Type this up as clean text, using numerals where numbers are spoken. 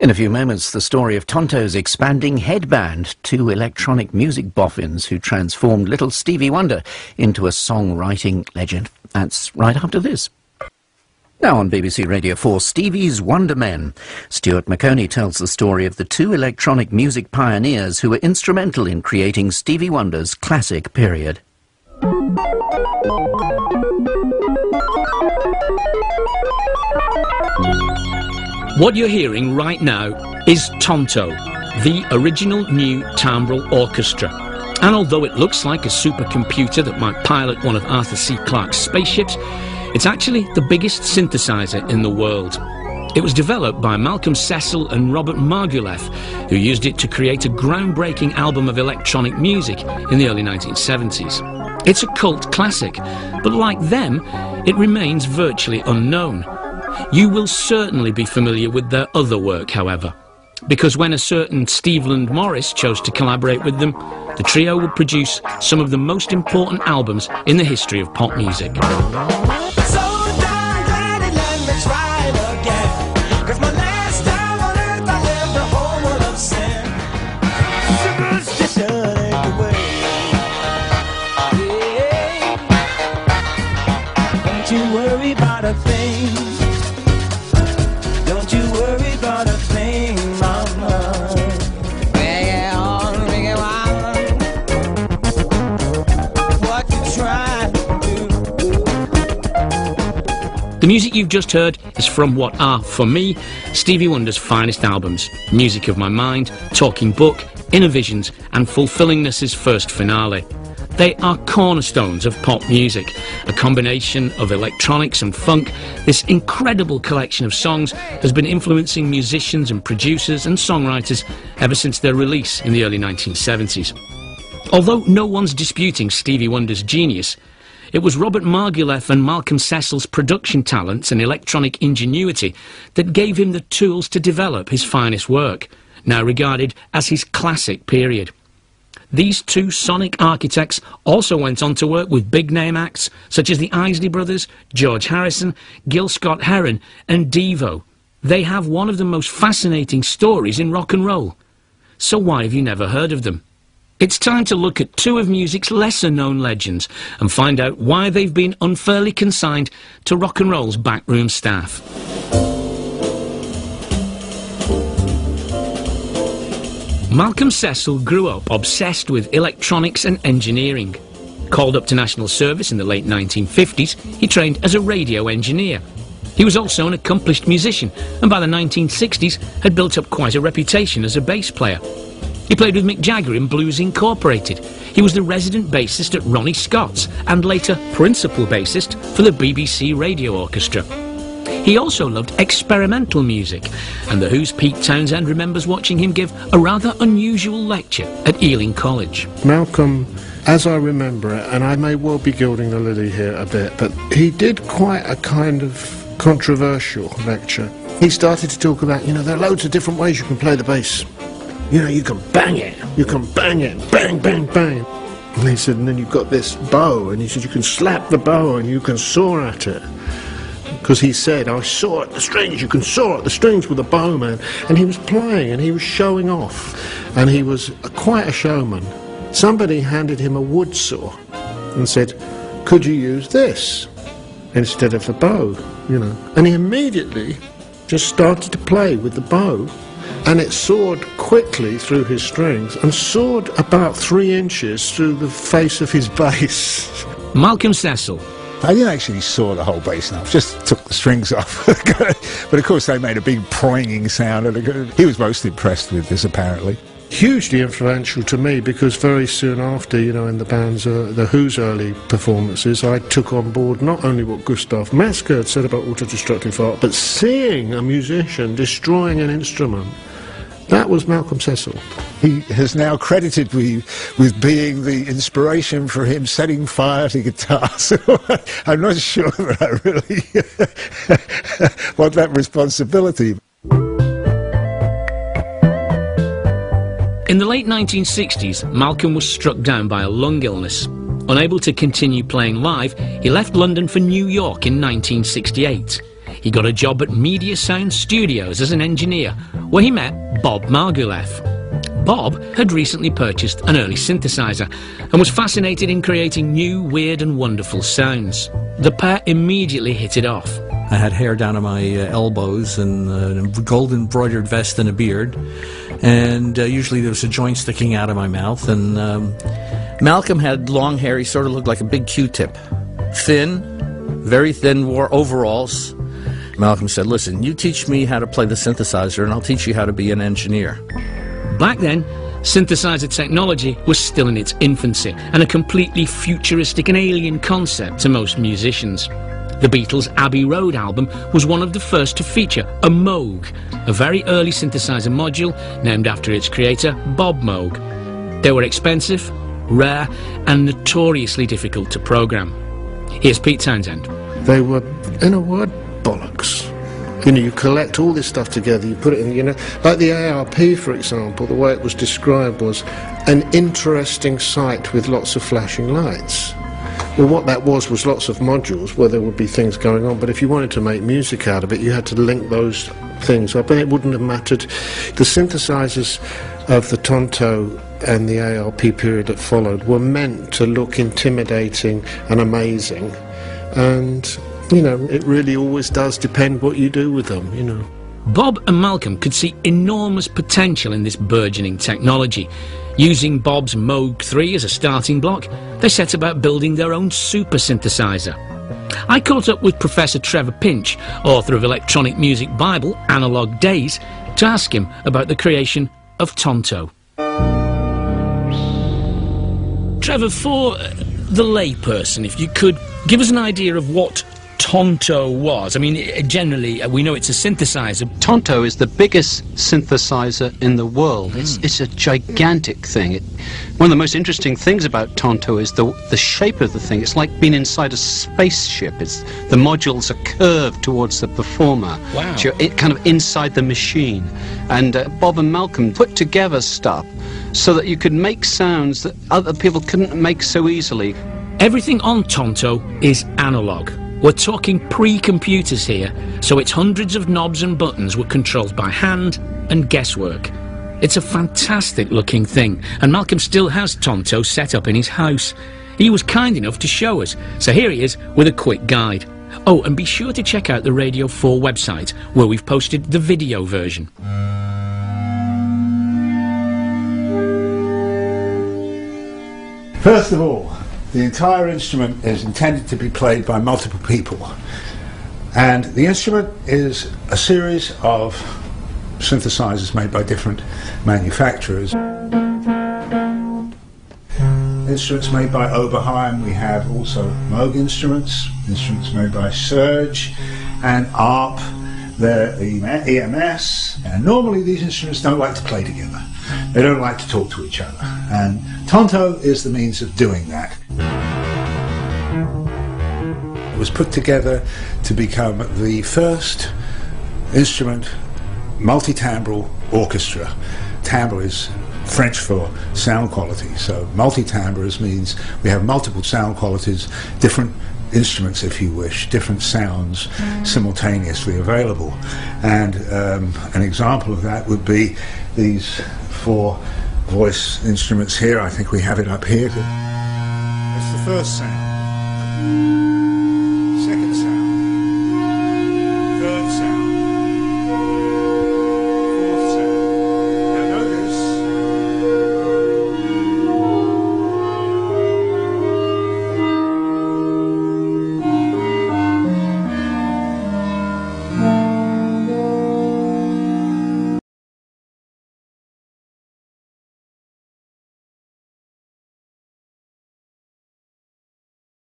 In a few moments, the story of Tonto's expanding headband, two electronic music boffins who transformed little Stevie Wonder into a songwriting legend. That's right after this. Now on BBC Radio 4, Stevie's Wonder Men. Stuart McConey tells the story of the two electronic music pioneers who were instrumental in creating Stevie Wonder's classic period. What you're hearing right now is Tonto, the original new timbral orchestra. And although it looks like a supercomputer that might pilot one of Arthur C. Clarke's spaceships, it's actually the biggest synthesizer in the world. It was developed by Malcolm Cecic and Robert Margouleff, who used it to create a groundbreaking album of electronic music in the early 1970s. It's a cult classic, but like them, it remains virtually unknown. You will certainly be familiar with their other work, however, because when a certain Stevie Morris chose to collaborate with them, the trio would produce some of the most important albums in the history of pop music. The music you've just heard is from what are, for me, Stevie Wonder's finest albums: Music of My Mind, Talking Book, Inner Visions and Fulfillingness's first finale. They are cornerstones of pop music, a combination of electronics and funk. This incredible collection of songs has been influencing musicians and producers and songwriters ever since their release in the early 1970s. Although no one's disputing Stevie Wonder's genius, it was Robert Margouleff and Malcolm Cecil's production talents and electronic ingenuity that gave him the tools to develop his finest work, now regarded as his classic period. These two sonic architects also went on to work with big-name acts such as the Isley Brothers, George Harrison, Gil Scott-Heron and Devo. They have one of the most fascinating stories in rock and roll. So why have you never heard of them? It's time to look at two of music's lesser-known legends and find out why they've been unfairly consigned to rock and roll's backroom staff. Malcolm Cecic grew up obsessed with electronics and engineering. Called up to national service in the late 1950s, he trained as a radio engineer. He was also an accomplished musician, and by the 1960s had built up quite a reputation as a bass player. He played with Mick Jagger in Blues Incorporated. He was the resident bassist at Ronnie Scott's and later principal bassist for the BBC Radio Orchestra. He also loved experimental music, and The Who's Pete Townshend remembers watching him give a rather unusual lecture at Ealing College. Malcolm, as I remember it, and I may well be gilding the lily here a bit, but he did quite a kind of controversial lecture. He started to talk about, there are loads of different ways you can play the bass. You can bang it, bang, bang, bang. And he said, and then you've got this bow, and he said you can slap the bow and you can saw at it. Because he said, I saw at the strings, you can saw at the strings with a bow, man. And he was playing and he was showing off, and he was quite a showman. Somebody handed him a wood saw and said, could you use this instead of the bow, And he immediately just started to play with the bow. And it soared quickly through his strings and soared about 3 inches through the face of his bass. Malcolm Cecic. I didn't actually saw the whole bass off, just took the strings off. But of course they made a big poinging sound. And he was most impressed with this, apparently. Hugely influential to me, because very soon after, in the band's, the Who's early performances, I took on board not only what Gustav Metzger had said about autodestructive art, but seeing a musician destroying an instrument. That was Malcolm Cecic. He has now credited me with being the inspiration for him setting fire to guitars. I'm not sure that I really want that responsibility. In the late 1960s, Malcolm was struck down by a lung illness. Unable to continue playing live, he left London for New York in 1968. he got a job at Media Sound Studios as an engineer, where he met Bob Margouleff. Bob had recently purchased an early synthesizer and was fascinated in creating new, weird and wonderful sounds. The pair immediately hit it off. I had hair down to my elbows and a gold embroidered vest and a beard, and usually there was a joint sticking out of my mouth, and Malcolm had long hair. He sort of looked like a big Q-tip. Thin, very thin, wore overalls. Malcolm said, "Listen, you teach me how to play the synthesizer and I'll teach you how to be an engineer." Back then, synthesizer technology was still in its infancy and a completely futuristic and alien concept to most musicians. The Beatles' Abbey Road album was one of the first to feature a Moog, a very early synthesizer module named after its creator, Bob Moog. They were expensive, rare and notoriously difficult to program. Here's Pete Townshend. They were, in a word, bollocks. You know, you collect all this stuff together, you put it in, you know, like the ARP, for example, the way it was described was an interesting sight with lots of flashing lights. Well, what that was lots of modules where there would be things going on, but if you wanted to make music out of it, you had to link those things up, and it wouldn't have mattered. The synthesizers of the Tonto and the ARP period that followed were meant to look intimidating and amazing, and you know, it really always does depend what you do with them, you know. Bob and Malcolm could see enormous potential in this burgeoning technology. Using Bob's Moog 3 as a starting block, they set about building their own super synthesizer. I caught up with Professor Trevor Pinch, author of Electronic Music Bible, Analog Days, to ask him about the creation of Tonto. Trevor, for the layperson, if you could give us an idea of what Tonto was. I mean, generally, we know it's a synthesizer. Tonto is the biggest synthesizer in the world. It's a gigantic thing. One of the most interesting things about Tonto is the shape of the thing. It's like being inside a spaceship. The modules are curved towards the performer. Wow. So you're kind of inside the machine. And Bob and Malcolm put together stuff so that you could make sounds that other people couldn't make so easily. Everything on Tonto is analog. We're talking pre-computers here, so its hundreds of knobs and buttons were controlled by hand and guesswork. It's a fantastic looking thing, and Malcolm still has Tonto set up in his house. He was kind enough to show us, so here he is with a quick guide. Oh, and be sure to check out the Radio 4 website, where we've posted the video version. First of all, the entire instrument is intended to be played by multiple people, and the instrument is a series of synthesizers made by different manufacturers. Instruments made by Oberheim. We have also Moog instruments made by Surge and ARP, they're EMS, and normally these instruments don't like to play together. They don't like to talk to each other, and Tonto is the means of doing that. It was put together to become the first instrument multi-timbral orchestra. Timbre is French for sound quality, so multi-timbres means we have multiple sound qualities, different instruments if you wish, different sounds simultaneously available. And an example of that would be these 4 voice instruments here. I think we have it up here. It's the first sound.